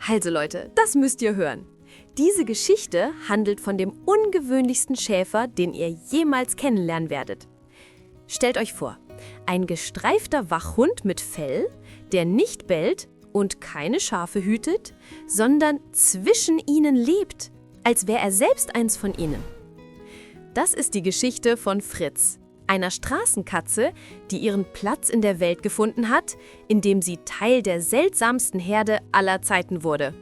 Also Leute, das müsst ihr hören. Diese Geschichte handelt von dem ungewöhnlichsten Schäfer, den ihr jemals kennenlernen werdet. Stellt euch vor, ein gestreifter Wachhund mit Fell, der nicht bellt und keine Schafe hütet, sondern zwischen ihnen lebt, als wäre er selbst eins von ihnen. Das ist die Geschichte von Fritz, einer Straßenkatze, die ihren Platz in der Welt gefunden hat, indem sie Teil der seltsamsten Herde aller Zeiten wurde.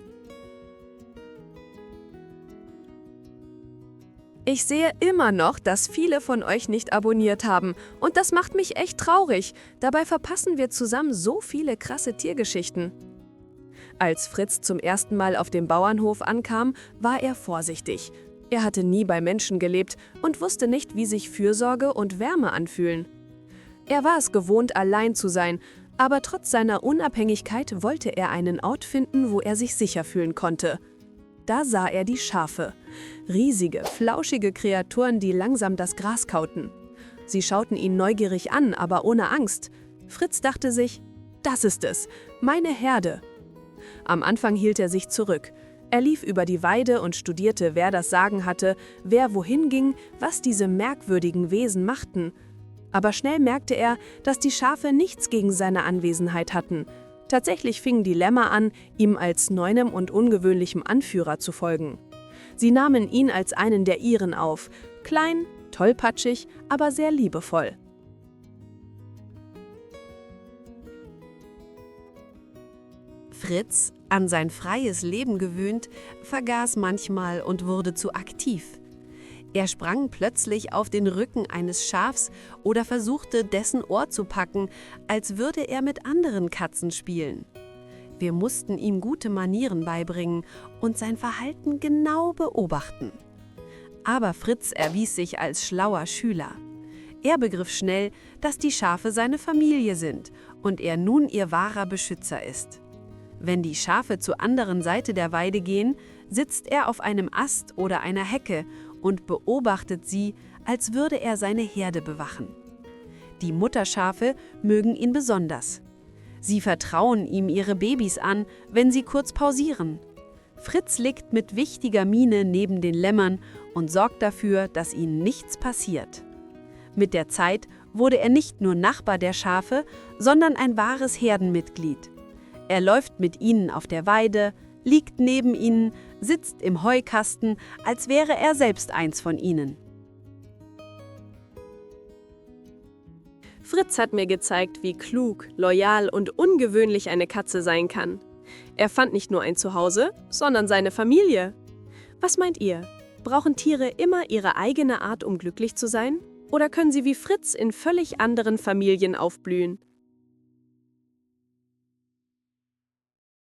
Ich sehe immer noch, dass viele von euch nicht abonniert haben und das macht mich echt traurig. Dabei verpassen wir zusammen so viele krasse Tiergeschichten. Als Fritz zum ersten Mal auf dem Bauernhof ankam, war er vorsichtig. Er hatte nie bei Menschen gelebt und wusste nicht, wie sich Fürsorge und Wärme anfühlen. Er war es gewohnt, allein zu sein, aber trotz seiner Unabhängigkeit wollte er einen Ort finden, wo er sich sicher fühlen konnte. Da sah er die Schafe. Riesige, flauschige Kreaturen, die langsam das Gras kauten. Sie schauten ihn neugierig an, aber ohne Angst. Fritz dachte sich, das ist es, meine Herde. Am Anfang hielt er sich zurück. Er lief über die Weide und studierte, wer das Sagen hatte, wer wohin ging, was diese merkwürdigen Wesen machten. Aber schnell merkte er, dass die Schafe nichts gegen seine Anwesenheit hatten. Tatsächlich fingen die Lämmer an, ihm als neuem und ungewöhnlichem Anführer zu folgen. Sie nahmen ihn als einen der ihren auf, klein, tollpatschig, aber sehr liebevoll. Fritz, an sein freies Leben gewöhnt, vergaß manchmal und wurde zu aktiv. Er sprang plötzlich auf den Rücken eines Schafs oder versuchte, dessen Ohr zu packen, als würde er mit anderen Katzen spielen. Wir mussten ihm gute Manieren beibringen und sein Verhalten genau beobachten. Aber Fritz erwies sich als schlauer Schüler. Er begriff schnell, dass die Schafe seine Familie sind und er nun ihr wahrer Beschützer ist. Wenn die Schafe zur anderen Seite der Weide gehen, sitzt er auf einem Ast oder einer Hecke und beobachtet sie, als würde er seine Herde bewachen. Die Mutterschafe mögen ihn besonders. Sie vertrauen ihm ihre Babys an, wenn sie kurz pausieren. Fritz liegt mit wichtiger Miene neben den Lämmern und sorgt dafür, dass ihnen nichts passiert. Mit der Zeit wurde er nicht nur Nachbar der Schafe, sondern ein wahres Herdenmitglied. Er läuft mit ihnen auf der Weide, liegt neben ihnen, sitzt im Heukasten, als wäre er selbst eins von ihnen. Fritz hat mir gezeigt, wie klug, loyal und ungewöhnlich eine Katze sein kann. Er fand nicht nur ein Zuhause, sondern seine Familie. Was meint ihr? Brauchen Tiere immer ihre eigene Art, um glücklich zu sein? Oder können sie wie Fritz in völlig anderen Familien aufblühen?